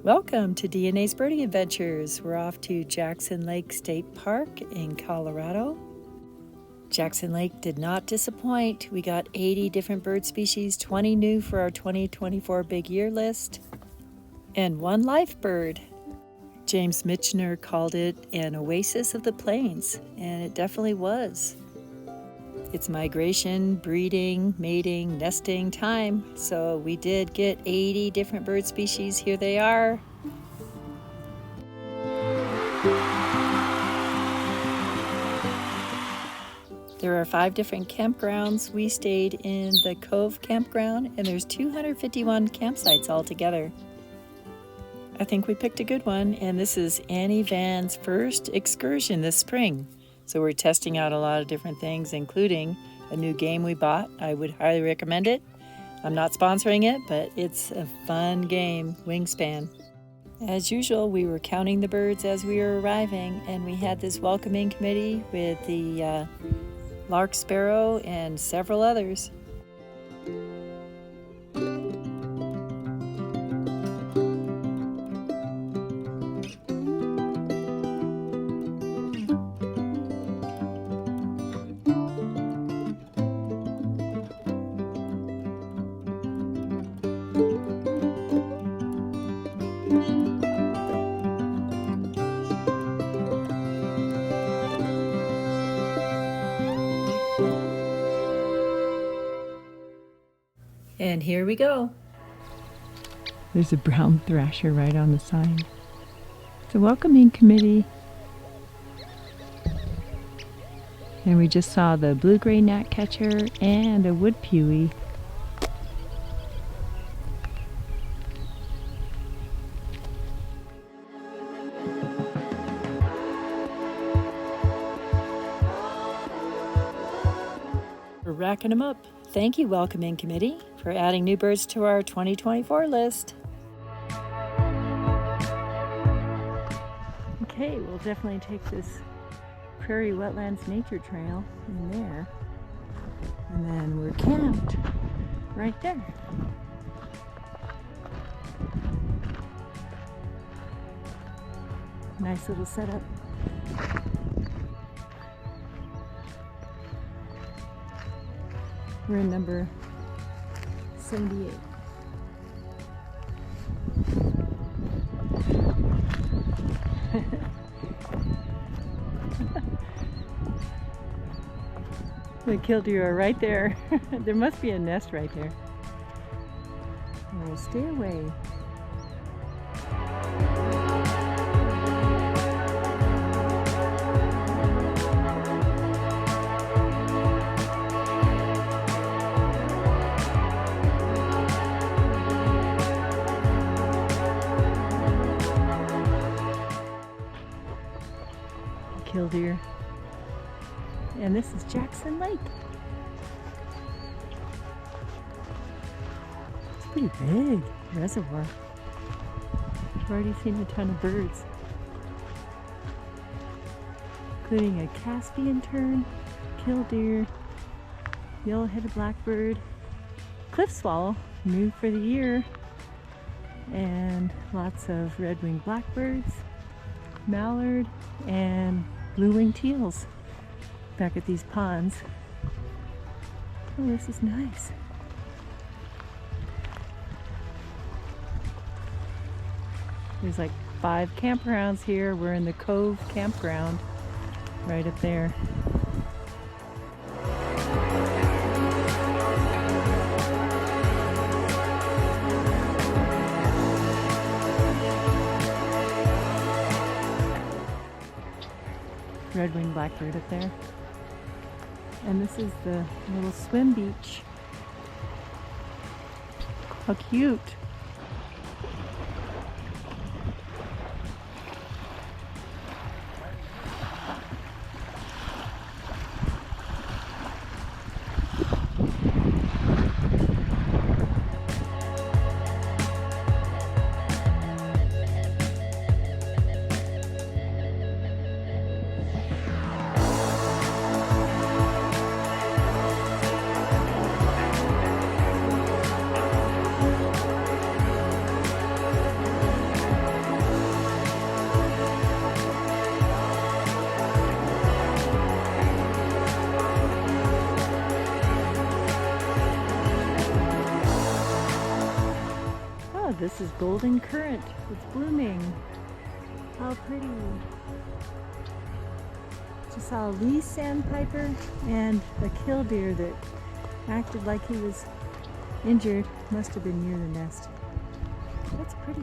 Welcome to DNA's Birding Adventures. We're off to Jackson Lake State Park in Colorado. Jackson Lake did not disappoint. We got 80 different bird species, 20 new for our 2024 Big Year list, and one live bird. James Michener called it an oasis of the plains, and it definitely was. It's migration, breeding, mating, nesting time, so we did get 80 different bird species. Here they are. There are 5 different campgrounds. We stayed in the Cove campground, and there's 251 campsites altogether. I think we picked a good one, and this is Annie Van's first excursion this spring. So we're testing out a lot of different things, including a new game we bought. I would highly recommend it. I'm not sponsoring it, but it's a fun game, Wingspan. As usual, we were counting the birds as we were arriving, and we had this welcoming committee with the lark sparrow and several others. And here we go. There's a brown thrasher right on the sign. It's a welcoming committee. And we just saw the blue-gray gnatcatcher and a wood pewee. We're racking them up. Thank you, Welcoming Committee, for adding new birds to our 2024 list. Okay, we'll definitely take this Prairie Wetlands Nature Trail in there. And then we're camped right there. Nice little setup. We're in number 78. The killdeer are right there. There must be a nest right there. We'll stay away. Killdeer. And this is Jackson Lake. It's pretty big reservoir. I've already seen a ton of birds, including a Caspian tern, killdeer, yellow-headed blackbird, cliff swallow, new for the year, and lots of red-winged blackbirds, mallard, and blue-winged teals back at these ponds. Oh, this is nice. There's like 5 campgrounds here. We're in the Cove campground right up there. Red-winged blackbird up there. And this is the little swim beach. How cute. this is golden currant. It's blooming. How pretty. Just saw a Lee sandpiper and a killdeer that acted like he was injured. Must have been near the nest. That's pretty.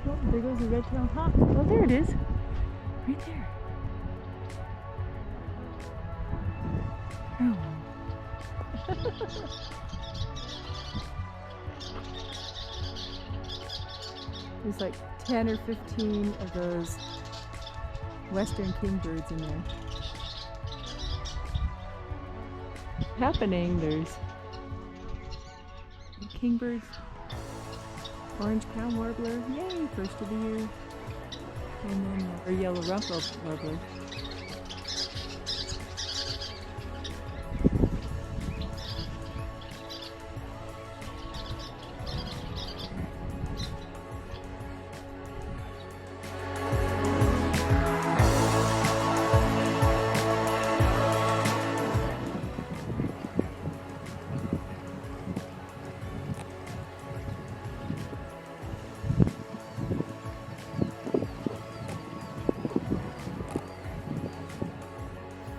Oh, there goes the red-tailed hawk. Oh, there it is. Right there. Oh. There's like 10 or 15 of those western kingbirds in there. Happening, there's kingbirds, orange crown warbler, yay, first of the year, and then a yellow ruffled warbler.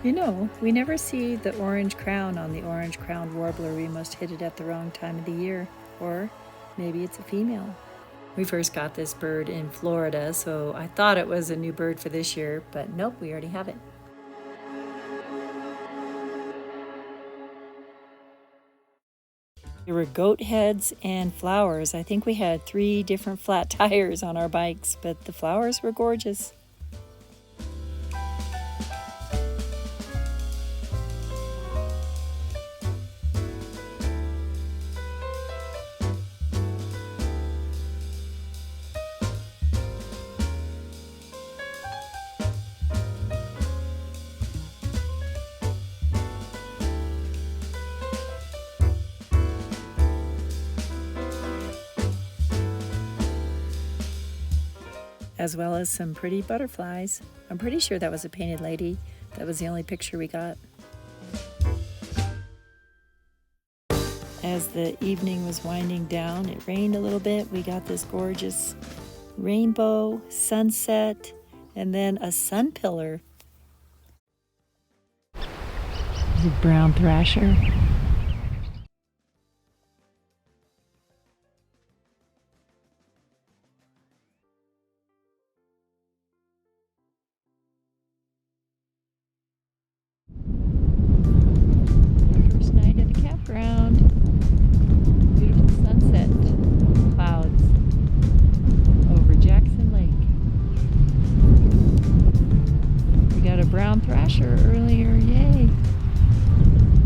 You know, we never see the orange crown on the orange-crowned warbler. We must hit it at the wrong time of the year, or maybe it's a female. We first got this bird in Florida, so I thought it was a new bird for this year, but nope, we already have it. There were goat heads and flowers. I think we had 3 different flat tires on our bikes, but the flowers were gorgeous. As well as some pretty butterflies. I'm pretty sure that was a painted lady. That was the only picture we got. As the evening was winding down, it rained a little bit. We got this gorgeous rainbow, sunset, and then a sun pillar. There's a brown thrasher. Beautiful sunset clouds over Jackson Lake. We got a brown thrasher earlier, yay!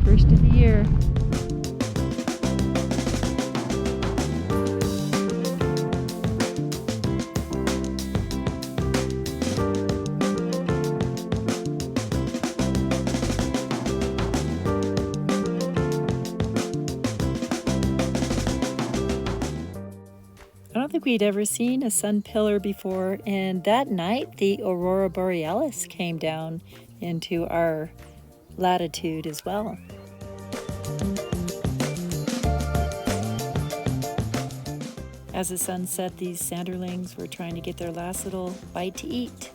First of the year. I don't think we'd ever seen a sun pillar before, and that night the aurora borealis came down into our latitude as well. As the sun set, these sanderlings were trying to get their last little bite to eat.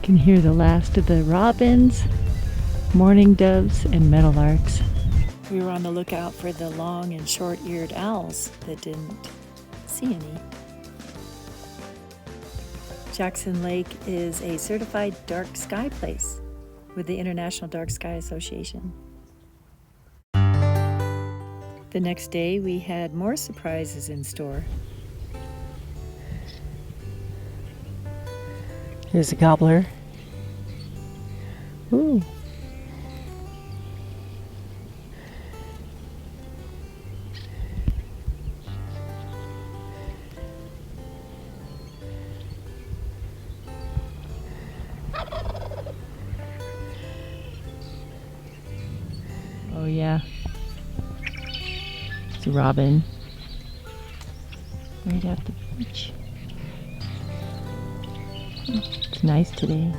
Can hear the last of the robins, mourning doves, and meadowlarks. We were on the lookout for the long and short-eared owls, but didn't see any. Jackson Lake is a certified dark sky place with the International Dark Sky Association. The next day we had more surprises in store. Here's a gobbler. Ooh. Oh yeah. It's a robin. Right at the beach. It's nice today.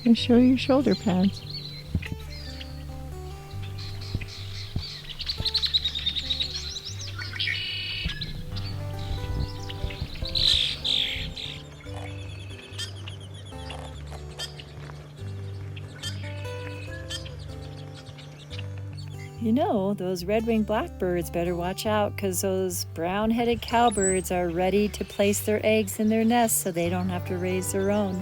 And show your shoulder pads. You know, those red-winged blackbirds better watch out, because those brown-headed cowbirds are ready to place their eggs in their nests so they don't have to raise their own.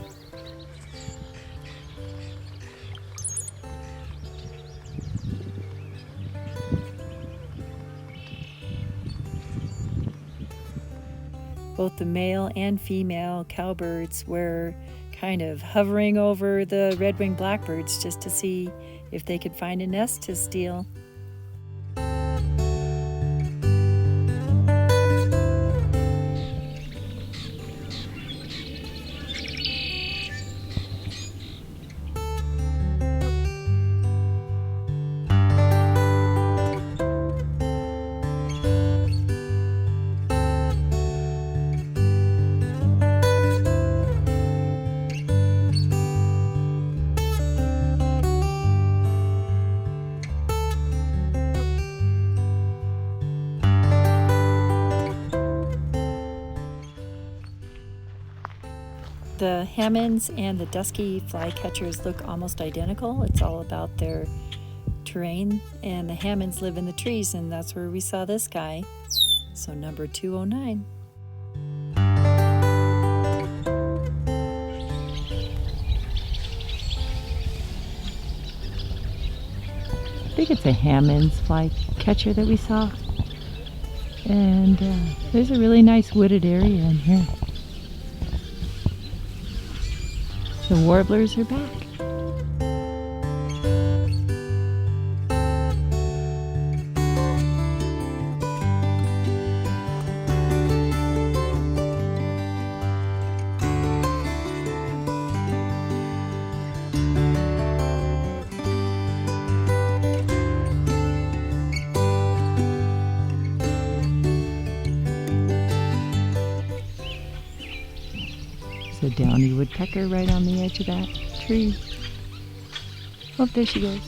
Both the male and female cowbirds were kind of hovering over the red-winged blackbirds just to see if they could find a nest to steal. The Hammonds and the dusky flycatchers look almost identical. It's all about their terrain, and the Hammonds live in the trees, and that's where we saw this guy. So number 209. I think it's a Hammond's flycatcher that we saw. And there's a really nice wooded area in here. The warblers are back. The downy woodpecker right on the edge of that tree. Oh, there she goes.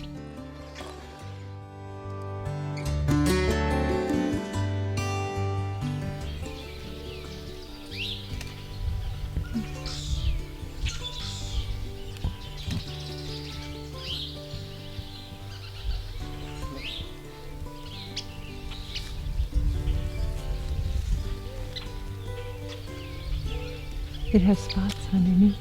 It has spots underneath.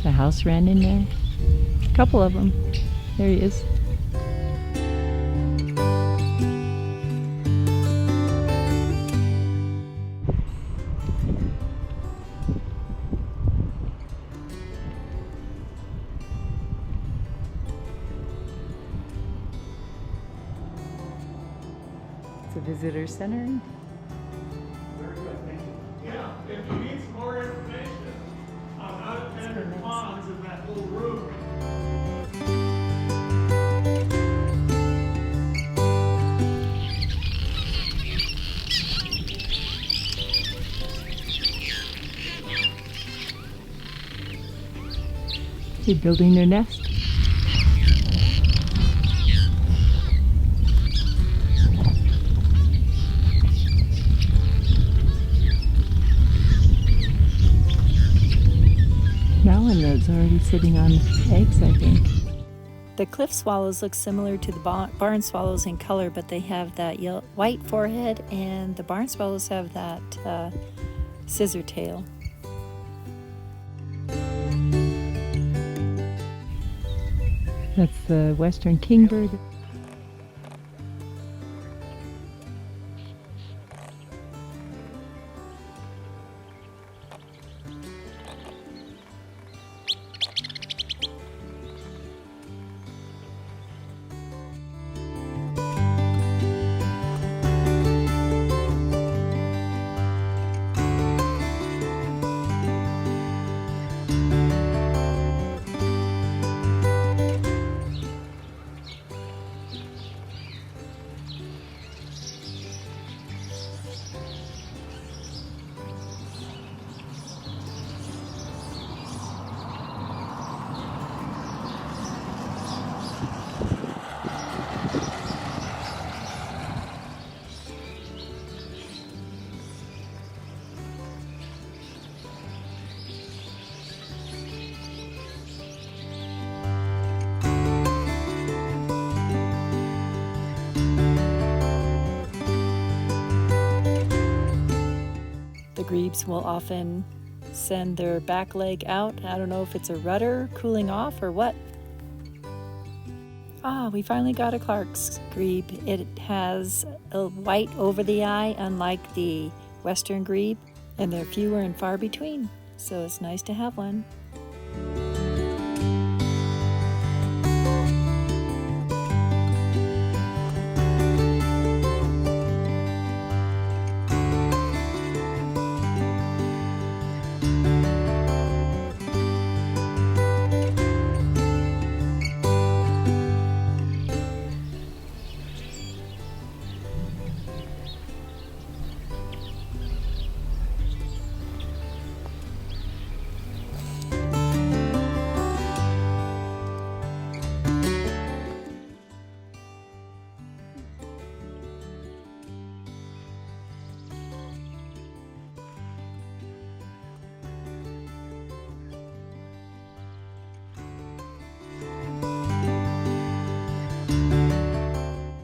The house ran in there. A couple of them. There he is. It's a visitor center. Very good, thank you. Yeah, if you need some more information on how to tender ponds in that little room. They're building their nest. and those already sitting on eggs, I think. The cliff swallows look similar to the barn swallows in color, but they have that white forehead, and the barn swallows have that scissor tail. That's the western kingbird. The grebes will often send their back leg out. I don't know if it's a rudder cooling off or what. We finally got a Clark's grebe. It has a white over the eye, unlike the western grebe, and they're fewer and far between, so it's nice to have one.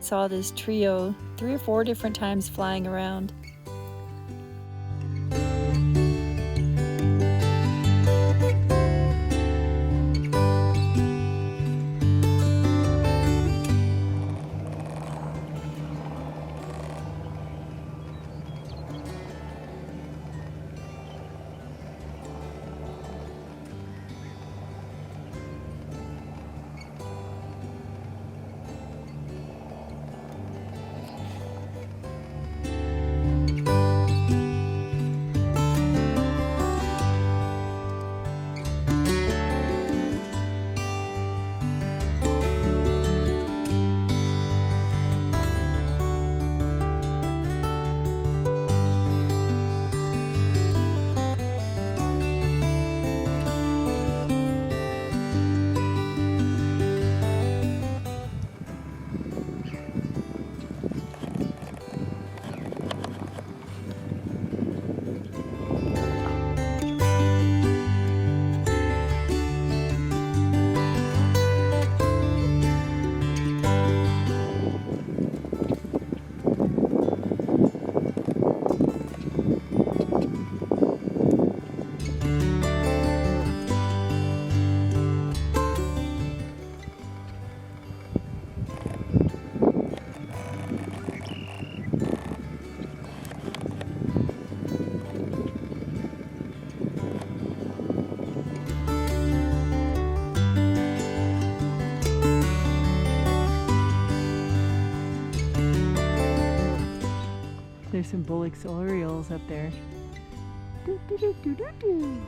Saw this trio 3 or 4 different times flying around. There's some Bullock's orioles up there. Doo, doo, doo, doo, doo, doo.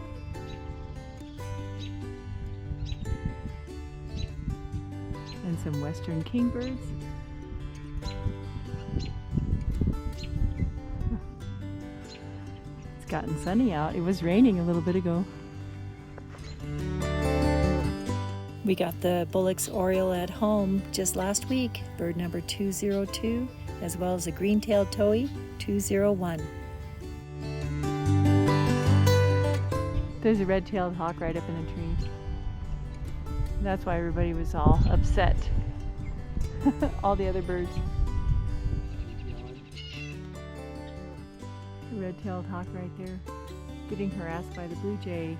And some western kingbirds. It's gotten sunny out. It was raining a little bit ago. We got the Bullock's oriole at home just last week, bird number 202, as well as a green-tailed towhee, 201. There's a red-tailed hawk right up in the tree. That's why everybody was all upset. All the other birds. The red-tailed hawk right there, getting harassed by the blue jay.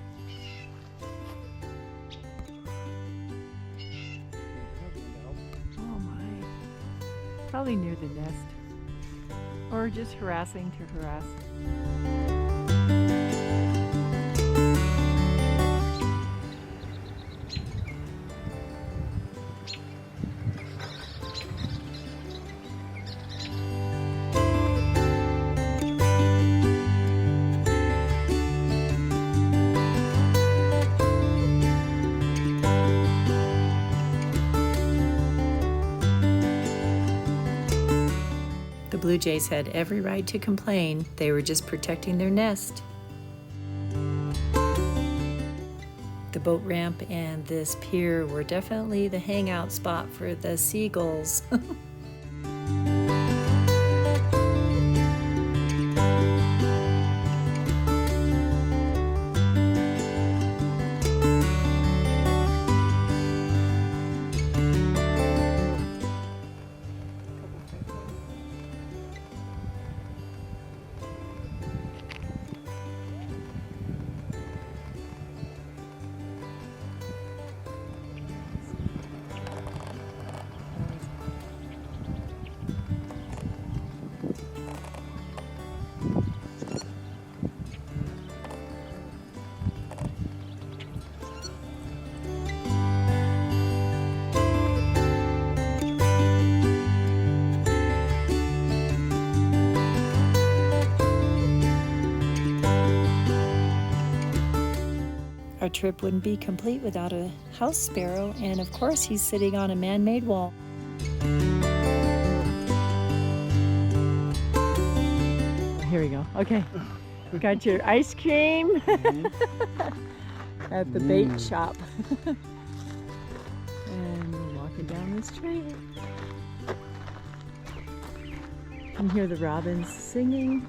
Oh my. Probably near the nest. Or just harassing to harass. The blue jays had every right to complain. They were just protecting their nest. The boat ramp and this pier were definitely the hangout spot for the seagulls. Our trip wouldn't be complete without a house sparrow, and of course he's sitting on a man-made wall. Here we go. Okay, we got your ice cream at the bait shop. And we're walking down this trail. You can hear the robins singing.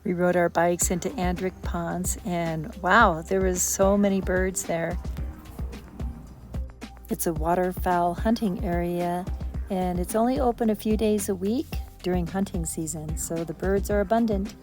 We rode our bikes into Andrick Ponds, and wow, there was so many birds there. It's a waterfowl hunting area, and it's only open a few days a week during hunting season, so the birds are abundant.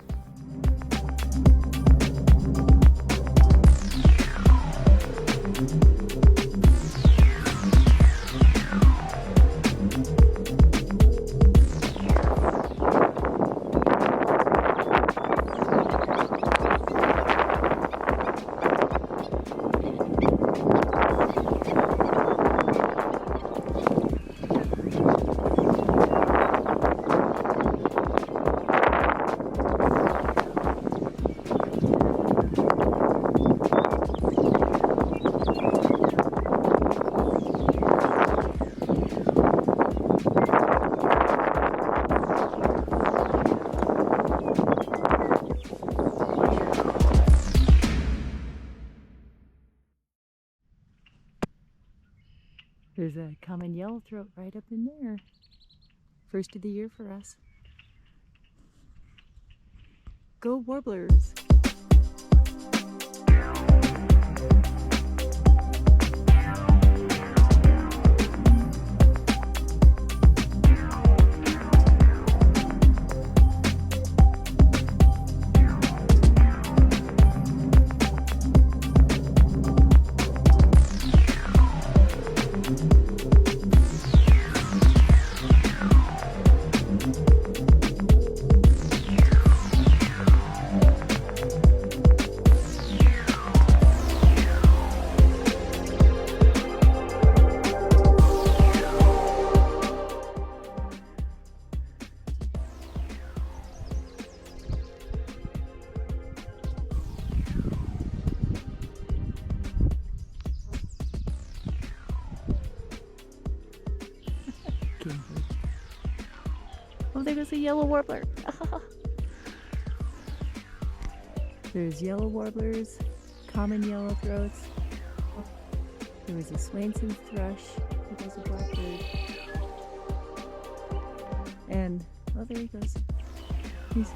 There's a common yellowthroat right up in there. First of the year for us. Go warblers! Oh, there goes a yellow warbler. There's yellow warblers, common yellowthroats, There was a Swainson's thrush. There goes a blackbird. And, oh, there he goes. He's...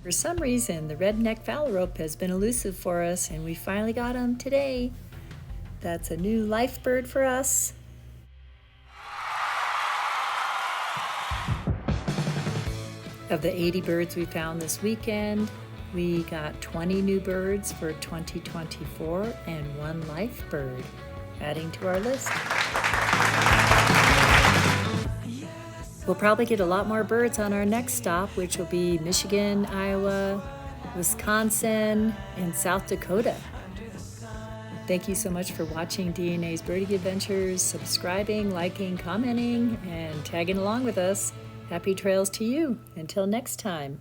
For some reason, the redneck phalarope has been elusive for us, and we finally got him today. That's a new life bird for us. Of the 80 birds we found this weekend, we got 20 new birds for 2024 and 1 life bird, adding to our list. We'll probably get a lot more birds on our next stop, which will be Michigan, Iowa, Wisconsin, and South Dakota. Thank you so much for watching DNA's Birding Adventures, subscribing, liking, commenting, and tagging along with us. Happy trails to you. Until next time.